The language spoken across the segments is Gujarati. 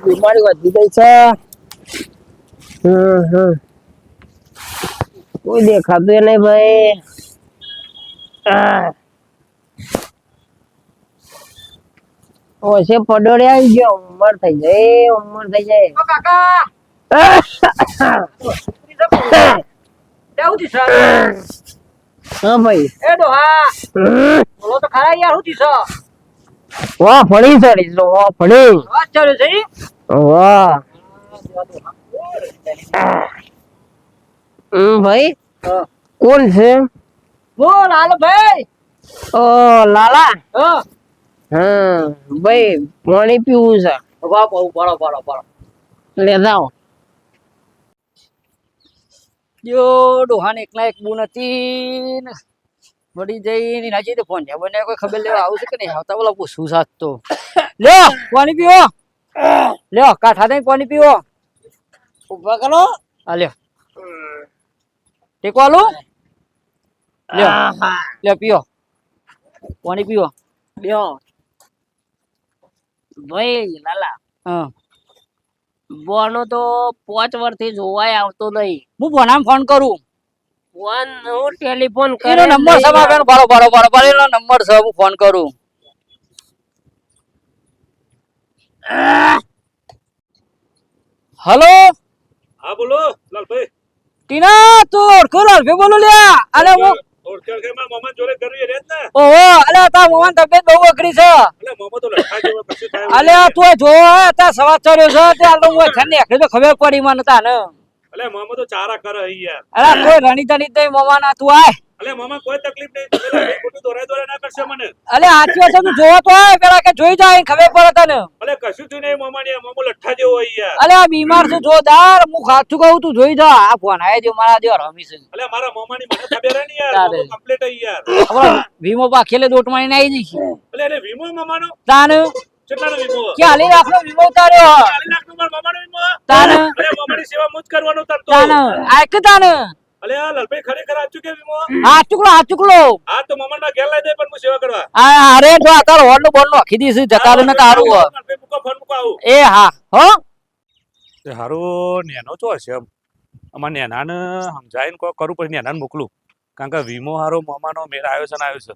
બીમારી વધી ગઈ છે. કોઈ દેખાતું નહીં ભાઈ. ઓછે પડોળે આવી ગયો. ઉંમર થઈ જાય, ઉંમર થઈ જાય. કાકા હા ભાઈ. એ ડોહા બોલો તો ખરા યાર હું દીસો વાહ ફળી ચડી તો વાહ ફળી. વાત ચાલે છે વાહ. ભાઈ કોણ છે? બોલ હાલો ભાઈ. ઓ લાલા. હા ભાઈ પાણી પીવું છે. વાહ બહુ બળો બળો બળો લે જાઓ. જો ડોહાને એકલા એક બુ નથી ને વળી જઈને નાચી તો ફોન બને કોઈ ખબર લેવા આવશે કે નહીં આવતા બોલો પૂછું સાત તો લ્યો પાણી પીવો લ્યો કાઠા દઈ પાણી પીવો ઉભા કરો. હા લ્યો ટેકો આલું લ્યો લ્યો પીવો પાણી પીવો લ્યો ભાઈ લાલા. હા બોનો તો 5 વર્ષથી જોવાય આવતો નહીં. હું ભણામ ફોન કરું ફોન હું ટેલિફોન એનો નંબર છે મારા બેન બરો બરો બરો બરો એનો નંબર છે હું ફોન કરું હેલો હા બોલો લાલભાઈ. ટીના તું ઓળખો લાલભાઈ બોલો લ્યા અલે હું ઓળખ્યો કે મારા મામા જોડે કરવી રે જ ને. ઓહો અલે તાર મોમાન તબિયત બહુ અઘરી છે એટલે મામા તો લખા જેવો કશું થાય એવું અલે નહીં. તું જો તાર સવાર ચડ્યો છે તે આલો હું છે ને એકલી તો ખબર પડી મને તાને એટલે મામા તો ચારા કરે અહીં યાર. અરે કોઈ રણી તણી તઈ મોમાના તું આય એટલે મામા કોઈ તકલીફ નહીં. તમે લાલભાઈ ખોટું દોરાય દોરાય ના કરશે મને. અલે આચી વાત તું જોવો તો આય પેલા કે જોઈ જાય ખબર પડે તને એટલે કશું થયું નહીં મામા ને મામો લઠ્ઠા જેવો અહીં યાર. અલે આ બીમાર છું જોરદાર હું ખાતું કહું તું જોઈ જા આ ફોન આય દે મારા દે રમી છે એટલે મારા મામાની મને ખબર હે ને યાર. તારે. મામો કમ્પ્લીટ અહીં યાર. હવે વીમો પાખેલે દોટ મારીને આવી જઈશ એટલે એને વીમો મામાનો તાને કેટલાનો વીમો? કે હાલી રાખલો વીમો ઉતાર્યો 40 લાખનો મારા મામાનો વીમો. તાને અરે મામાની સેવા મુજ કરવાનો તરતો. તાને આ કે તાને અલે આ લાલભાઈ ખરેખર આચું કે વીમો? હાથ ચુકલો આ તો મામાના ઘેર લઈ દે પણ હું સેવા કરવા. આ અરે જો આ તાર હોડ નું બોલ નો આખી દીસ જતા ને તારું લાલભાઈ મૂકો ફોન મૂકો આવું. એ હા હો તે હારું નેનો ચો હશે એમ અમારે નેનાને સમજાવીને કોઈ કરું પછી નેનાને મોકલું કારણ કે વીમો હારો મમાનો મેળ આવ્યો છે ને આવ્યો છે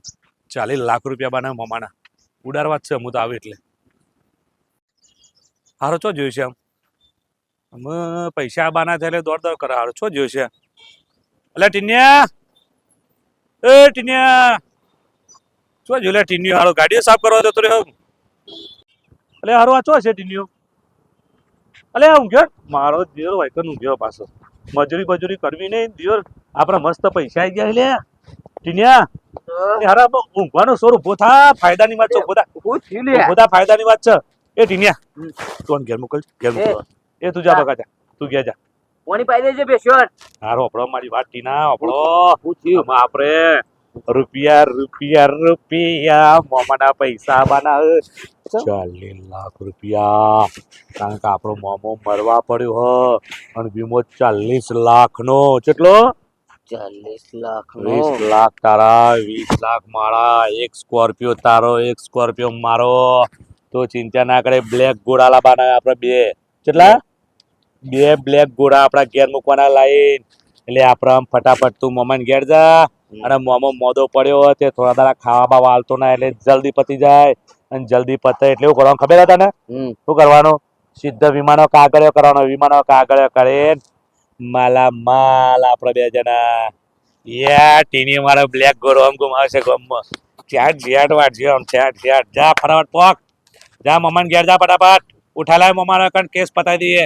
40 લાખ રૂપિયા બાના મમાના ઉડારવા જ છે હું તો આવે એટલે હારો ચો જોયું છે એમ અમે પૈસા બાના થયેલે દોડ દોડ કરે હારો છો જોયું છે એટલે ટીન્યા એ ટીન્યા શું જોયું લે ટીન્યો હારો ગાડીઓ સાફ કરવા જતો રહ્યો એટલે હારો આ ચો છે ટીન્યો અલે ઊંઘ્યો મારો દિયોર વાયકન ઊંઘ્યો પાછો મજૂરી બજૂરી કરવી નહીં દિયોર આપણા મસ્ત પૈસા આવી ગયા લે ટીન્યા એ હારા ઊંઘવાનો સોર ઉભો થા ફાયદાની વાત છે ઉભો થા ફાયદાની વાત છે એ ટીન્યા તું ઘેર મોકલ ઘેર મોકલ એ તું જા બગા જા તું ગયા જા કોની પાઈ દેજે બેસ્યોર હારો આપણો મારી વાત ટીના આપણો આપણે રૂપિયા રૂપિયા રૂપિયા મોમાના પૈસા બના 40 લાખ રૂપિયા કારણ કે આપણો મોમો મરવા પડ્યો હ અને વીમો 40 લાખ નો કેટલો 40 લાખ 20 લાખ તારા 20 લાખ મારા એક સ્કોર્પિયો તારો એક સ્કોર્પિયો મારો તો ચિંતા ના કરે બ્લેક ઘોડા લાવવાના આપણે બે કેટલા બે બ્લેક ઘોડા આપણા ઘેર મૂકવાના લાઈન એટલે આપણે આમ ફટાફટ તું મોમાને ઘેર જા અને મોમો મોદો પડ્યો હોય તે થોડા દાડા ખાવા બાવા હાલતો ના એટલે જલ્દી પતી જાય અને જલ્દી પતે એટલે એવું કરવાનું ખબર હતા ને શું કરવાનું સીધો વિમાનો કાગળિયો કરવાનો વિમાનો કાગળિયો કરે માલા માલ આપણે બે જણા યા ટીની મારો બ્લેક ઘોડો આમ ગુમાવશે ગમમાં ચાટ ઝેટ વાટ જે આમ ચાટ ઝેટ જા ફટાફટ પોક જા મમ્માને ઘેર જા ફટાફટ ઉઠા લાય મમ્માનો કણ કેસ પતાવી દઈએ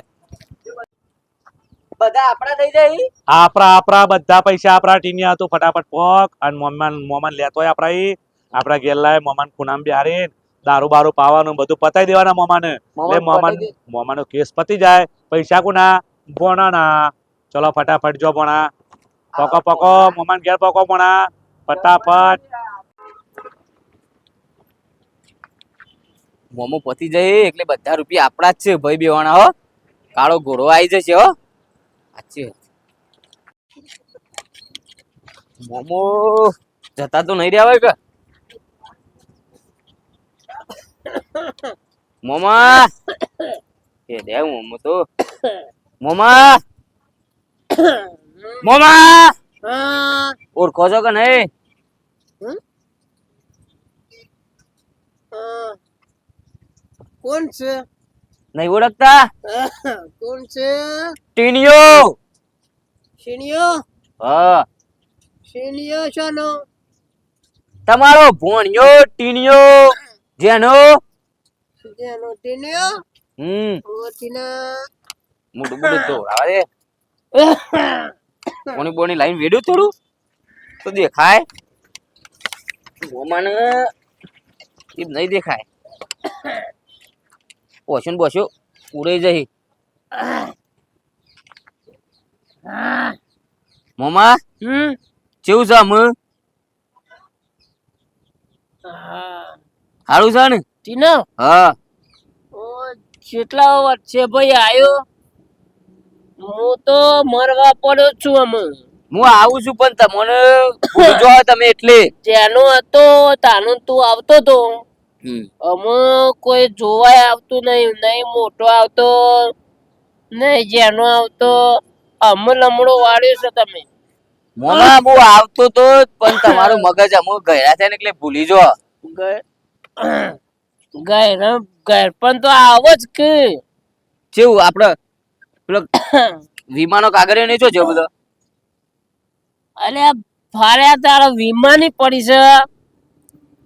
બધા આપડા થઈ જાય આપણા બધા પૈસા આપણા ટીનિયા તો ફટાફટ પોક અને મોમાન લેતો હોય આપણા ઘેર લાય મોમાન ખૂણામાં બેહારી દારૂ બારૂ પાવાનું બધું પતાવી દેવાના મોમાને એટલે મોમાનો કેસ પતી જાય પૈસા કુના ભોણાના ચલો ફટાફટ જો ભોણા પોકો પોકો મોમાન ઘેર પોકો ભોણા ફટાફટ મોમો પતી જાય એટલે બધા રૂપિયા આપણા જ છે ભાઈ બેવાના હો. કાળો ઘોડો આવી જશે હો. સાચી વાત. મોમો જતા તો નહીં રહ્યા હોય કે મોમા એ દે મોમો તો મોમા મોમા ઓળખો છો કે નહીં? કોણ છે? નહીં ઓળખતા? કોણ છે? ટીનિયો. શેનિયો? હા શેનિયો શાનો? તમારો ભોણિયો ટીનિયો જેનો જેનો ટીનિયો? ઓતીના મોટું મોટું દોડાવે દે. કોની બોની લાઈન વેડ્યું થોડું તો દેખાય. મોમાને એ નહીં દેખાય. પોશું બોશું ઉડાઈ જઈ. મોમા કેવું છે આમ? સારું છે ને? ટીનો? હા. ઓ કેટલા વર્ષે ભાઈ આયો? હું તો મરવા પડ્યો છું અમે. હું આવું છું પણ તમને જો તમે એટલે જેનો હતો તાનો તું આવતો તો અમે કોઈ જોવાય આવતું નહીં. નહીં મોટો આવતો નહીં જેનો આવતો. અમે લમડો વાળ્યો છે તમે. મોમા હું આવતો તો પણ તમારું મગજ અમુક ગયા છે ને એટલે ભૂલી જો. ઘર પણ તો આવો જ કે કેવું આપડે પેલો વિમાનો કાગળિયો નહીં જો બધો. અલે ફાર્યા તારા વીમાની પડી છે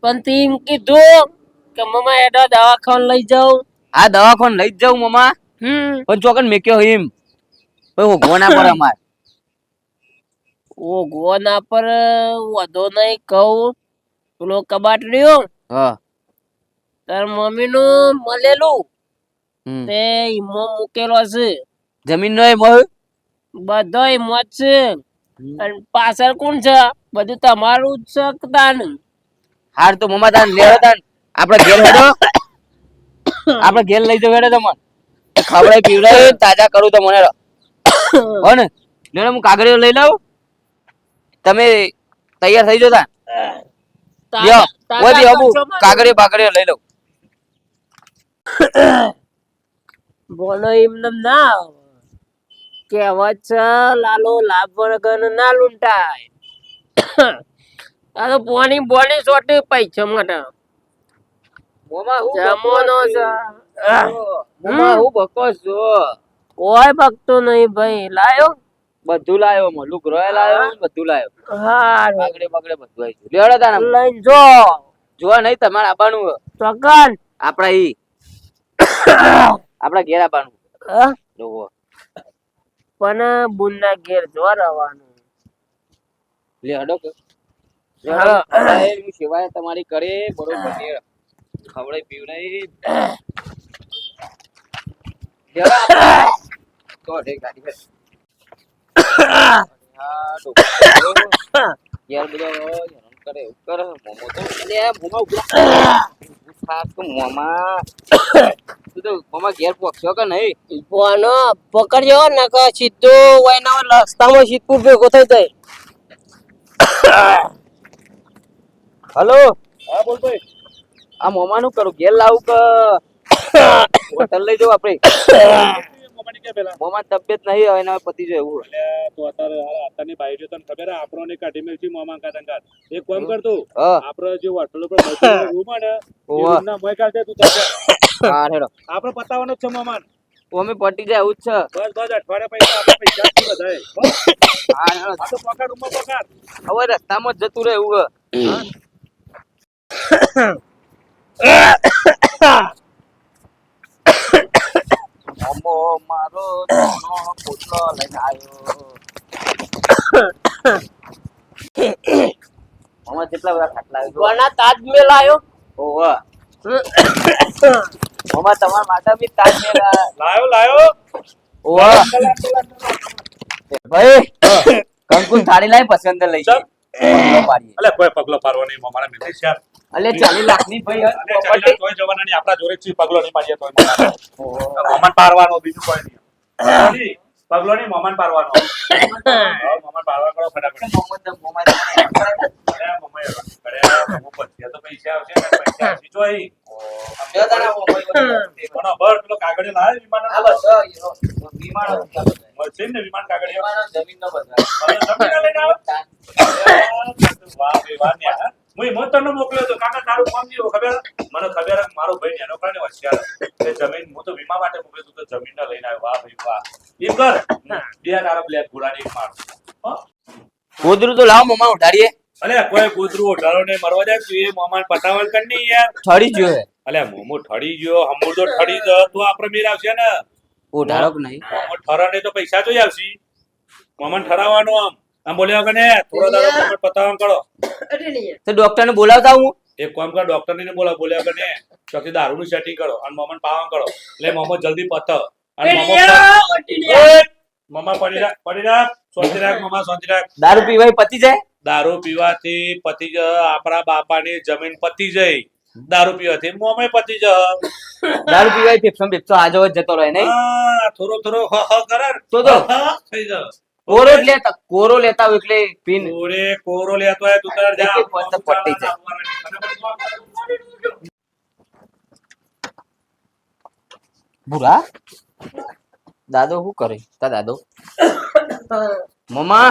પણ તે એમ કીધું કે મમ્મા એડા દવાખાને લઈ જાઉં. આ દવાખાને લઈ જ જાઉં મમ્મા પણ ચોકન મેક્યો એમ પછી ગોના પર અમાર ઓ ગોના પર વધો નહીં કહું. પેલો કબાટ રહ્યો હા તાર મમ્મી નું મળેલું તે ઈમો મૂકેલો છે. જમીન નો એ મોહ બધો ઈમો જ છે. અને પાછળ કોણ છે? બધું તમારું જ છે તાન. હાર તો મમ્મા તાન લેવો તાન આપણે ઘેર હેડો. આપણે ઘેર લઈ જાવ હેડો તમને ખવડાય પીવડાય તાજા કરું તો મને હો ને. લેડો હું કાગળિયો લઈ લઉં તમે તૈયાર થઈ જાવ તાન. લ્યો ઓય બી અબુ કાગળિયો બાગળિયો લઈ લઉં. બોલો એમને ના કહેવત છે લાલો લાભ વગર ના લૂંટાય. આ તો પોણી બોણી સોટી પૈસા માટે મોમા હું જમવાનો છે. મોમા હું બકવાસ છો. કોઈ ભક્તો નહીં ભાઈ. લાયો બધું લાયો મો લુગરોય લાયો બધું લાયો. હા બાગડે બાગડે બધું આવી ગયું. લેડો તાન લઈને જો જોવા નહીં તમારે આવવાનું ચોકન આપડા ઈ આપડા ઘેર આવવાનું જોવો. પણ બુનના ઘેર જો રહેવાનું. લે હડો કે હું સેવાય તમારી કરે બરોબર ને ખવડાઈ પીવડાઈ તો ઢેક ગાડી હે. હા તો યાર બધો હેરાન કરે ઉપર મોમો તો એટલે મોમા ઉભરા ખાસ તો મોમા તું તો મોમા ઘેર પહોંચ્યો કે નહીં? બોનો પકડજો ને કે સીધું વયના રસ્તામાં સીધું ભેગો થઈ જાય. હલો હા બોલ ભાઈ. આ મોમા નું કરું ઘેર લાવું કે હોટલ લઈ જાવ આપણે? મોમા તબિયત નહીં હવે એના પતિ જો એવું તો અત્યારે અત્યારની બાઈ જો તને ખબર હે આપણો ને કાઢી મેલ છે મોમાં કાંગા એક કામ કર તું હા આપણે જે હોટલ ઉપર રૂમ હે ને એ રૂમ ના મોય કાઢ દે તું હા હેડો આપણે પતાવવાનો જ છે મોમાન. અમે પટી જાય એવું જ છે. બસ બસ અઠવાડિયા પૈસા આપણે પૈસા થી વધારે હા હેડો આ તો પકડ રૂમમાં પકડ. હવે રસ્તામાં જ જતું રહે એવું મોમો મારો નાનો પોટલો લઈને આવ્યો. મોમા કેટલા બધા ખાટલા આવ્યો. કોના તાજમહેલ આવ્યો? ઓવા મોમા તમારા માટે બી તાજમહેલ લાયો લાયો ઓવા ભાઈ કંકુન થાળી લાવી પસંદ લઈ ચલ. પગલો પાડીએ. અલે કોઈ પગલો પારવો નહીં મોમાને મિલી છે અલે 40 લાખની ભાઈ અલે ચાલી લાખ તોય જવાના નહીં, આપણા જોડે જ છે, પગલો નહીં પાડીએ તોય મોમાન પારવાનો, બીજું કોઈ નહીં. પગલો નહીં, મોમાન પારવાનો. હા, મોમાન પારવા કરો ફટાફટ. અરે મોમાઈ અરે મોમો પછી તો પૈસા આવશે ને, પૈસા આવશે જોઈ. કોનો ભર પેલો કાગળિયો લાવે વિમાનનો? મળશે ને વિમાન કાગળિયો? જમીનનો લઈને આવો. વાહ બે વાહ ને હા. હું મોતરનો મોકલ્યો તો કાકા તારું કામ જેવો ખબર મને ખબર મારો ભાઈ નેનો કાને હોશિયાર એ જમીન હું તો વીમા માટે મોકલ્યો તો જમીન ના લઈને આવ્યો. વાહ ભાઈ વાહ. એમ કર બે તારા બ્લેક ઘોડાની એક માર. ગોદરું તો લાવ મમ્મા ઉઠાડીએ. અલે કોઈ કૂતરું ઉઠાડો ને મરવા જાય તું એ મોમાન પટાવલ કર ની યાર. ઠડી જોયે. અલે મોમો ઠડી ગયો હમુર તો ઠડી જ તો આપણે મેર આવશે ને. ઉઠાડો કે નહીં? મોમો ઠરાને તો પૈસા જોઈ આવશે. મોમાન ઠરાવાનો આમ બોલ્યા કને થોડો દાડો મોમાન પટાવન કરો. તો ડોક્ટર ને બોલાવતા હું. એક કામ કર ડોક્ટર ને બોલ્યા કને ચોથી દારૂ નું સેટિંગ કરો અને મોમન પાવન કરો એટલે મોમો જલ્દી પત અને મમ્મા પડી રાખ શાંતિ રાખ મમ્મા શાંતિ રાખ. દારૂ પીવાય પતી જાય. દારૂ પીવાથી પતી જ આપણા બાપાની જમીન પતી જાય. દારૂ પીવાથી મોમે પતી જ. દારૂ પીવાય પેપ્સો પેપ્સો આજો જ જતો રહે નહીં. થોડો હ કરે તો થઈ જાય. કોરો લેતા હોય એટલે પીન કોરો લેતો હોય તું તાર જા પટી જાય. બુરા દાદો શું કરે તા દાદો? મમ્મા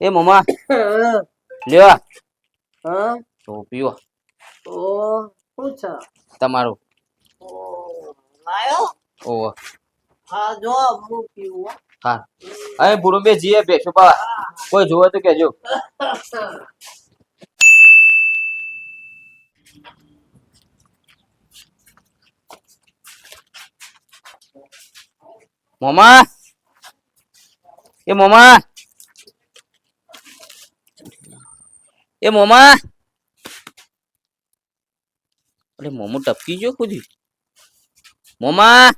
એ મમ્મા લ્યો તો પીવો તમારું. ઓહો હા અહીં બુરો બે જીએ બેસો પા કોઈ જોવે તો કેજો. મમ્મા એ મમ્મા એ મમ્મા અરે મોમો ટપકી ગયો ખુદી. મમ્મા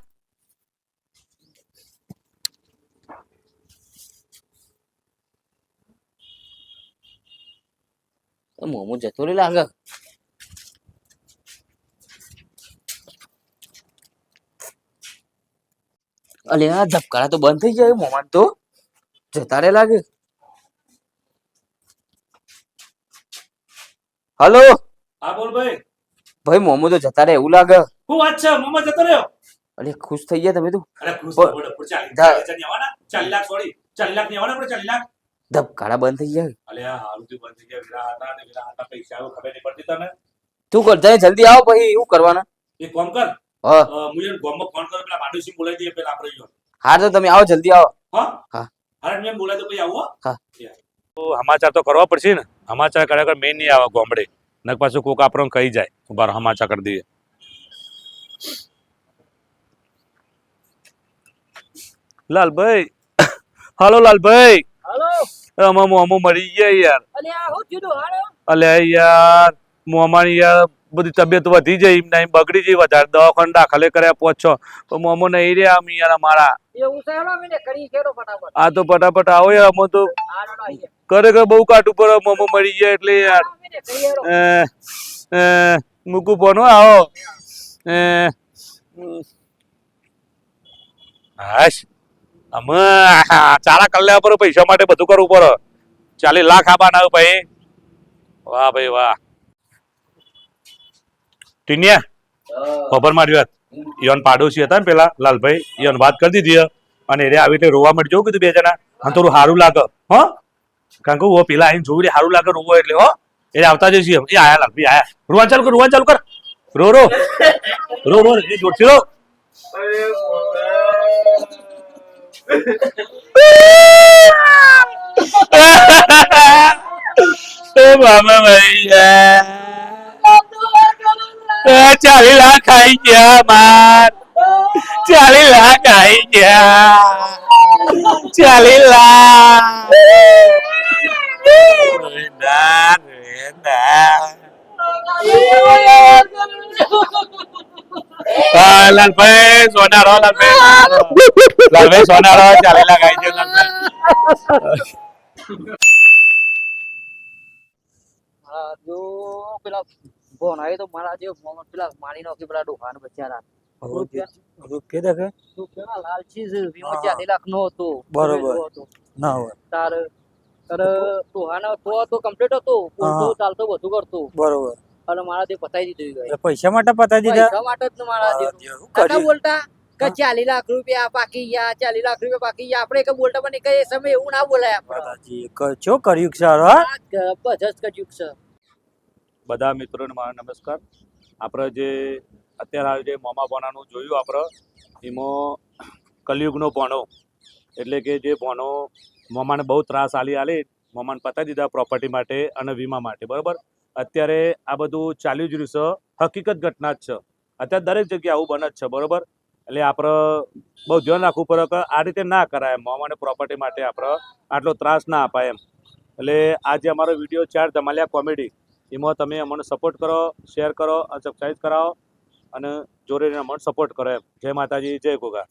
મોમો જતો રે લાગે. અલે આ ધબકારા તો બંધ થઈ જાય મોમાન તો જતા રે લાગે. હલો હા બોલ ભાઈ. ભાઈ મોમો તો જતા રે એવું લાગે. શું વાત છે મોમો જતો રહ્યો? અરે ખુશ થઈ ગયા તમે તો. અરે ખુશ બોલ 40 લાખ છોડી 40 લાખ ની આવવાના આપણે 40 લાખ. ધબકારા બંધ થઈ જાય. અલે આ હારું થી બંધ થઈ ગયા. વિરા હતા પૈસા આવો ખબર નહીં પડતી તને. તું કરતા જલ્દી આવો પછી એવું કરવાના. એક કામ કર હા મુજે ગોમમાં ફોન કરો પેલા પાડોશી બોલાવી દઈએ પેલા આપણે જો. હા તો તમે આવો જલ્દી આવો. હા હા અરે મેં બોલાય તો પછી આવો. હા તો સમાચાર તો કરવા પડશે ને. સમાચાર ખરેખર મેં નહીં આવે ગોમડે નક પાછું કોક આપણને કહી જાય બાર સમાચાર કરી દઈએ. લાલભાઈ હાલો લાલભાઈ. હાલો આમાં મોમો મરી ગયા યાર. અલે આ હું કીધું હાલો. અલે યાર મોમાની યાર બધી તબિયત વધી જાય એમ નહીં બગડી જાય વધારે દવાખાને દાખલે કર્યા પહોંચો તો મોમો નહીં રે આમ યાર અમારા. એવું છે હેલો મેને કરી કેરો ફટાફટ. આ તો ફટાફટ આવો યાર અમે તો ખરેખર બહુ કાટું પર મોમો મરી ગયા એટલે યાર મૂકું ફોન આવો. હાશ અમે ચારા કલ્યા પર પૈસા માટે બધું કરવું પડે. 40 લાખ આબાના ભાઈ. વાહ ભાઈ વાહ. ટીનિયા ખબર મારી વાત ઈવન પાડોશી હતા ને પેલા લાલભાઈ ઈવન વાત કરી દીધી અને એ આવી રીતે રોવા મળી જવું કીધું બે જણા અને થોડું સારું લાગે હો કારણ કે પેલા આઈને જોઈ સારું લાગે રોવો એટલે હો એ આવતા જઈશું એ આયા લાલભાઈ આયા રોવા ચાલુ કર રો રો રો રો એ જોડથી રો. મામા ભાઈ 40 લાખ આઈ ગયા માર. 40 લાખ આઈ ગયા. 40 લાખ. લાલભાઈ સોનારો લાલભાઈ સોનારો 40 લાખ આઈ ગયા લાલભાઈ. મારા જો પેલા ભણાય તો મારા જે પેલા મારી નાખી પેલા ડોહાને બચારા રૂપિયા દેખે પેલા લાલચી છે વીમો 40 લાખ નો હતો બરોબર. હતો. ના હોય તાર ડોહાનો તો કમ્પ્લીટ હતો બોલતો હા. ચાલતો બધું કરતો બરોબર અને મારા જે પતાઈ દીધું એટલે પૈસા માટે પતાવી દીધા પૈસા માટે જ ને મારા જે શું કાકા કર્યું? બોલતા કે હા. 40 લાખ રૂપિયા પાકી ગયા 40 લાખ રૂપિયા પાકી ગયા આપણે કે બોલતા પણ કઈ સમય એવું ના બોલાય આપણે માતાજી, ચો કર્યું છે હારો, હા? બજસ કર્યું છે બધા મિત્રોને મારા નમસ્કાર. આપણે જે અત્યારે હાલ જે મોમા ભોણાનું જોયું આપણે એમાં કલયુગનો ભોણો એટલે કે જે ભોણો મોમાને બહુ ત્રાસ આલી મોમાને પતાવી દીધા પ્રોપર્ટી માટે અને વીમા માટે, બરાબર. અત્યારે આ બધું ચાલ્યું જ રહ્યું છે, હકીકત ઘટના જ છે. અત્યારે દરેક જગ્યાએ આવું બને જ છે, બરાબર. એટલે આપણે બહુ ધ્યાન રાખવું પડે કે આ રીતે ના કરાય. મોમાને પ્રોપર્ટી માટે આપણે આટલો ત્રાસ ના અપાય એમ. એટલે આજે અમારો વિડીયો 4 ધમાલિયા કોમેડી એમાં તમે અમને સપોર્ટ કરો, શેર કરો અને સબસ્ક્રાઈબ કરાવો અને જોડે અમને સપોર્ટ કરો એમ. જય માતાજી, જય ગોગા.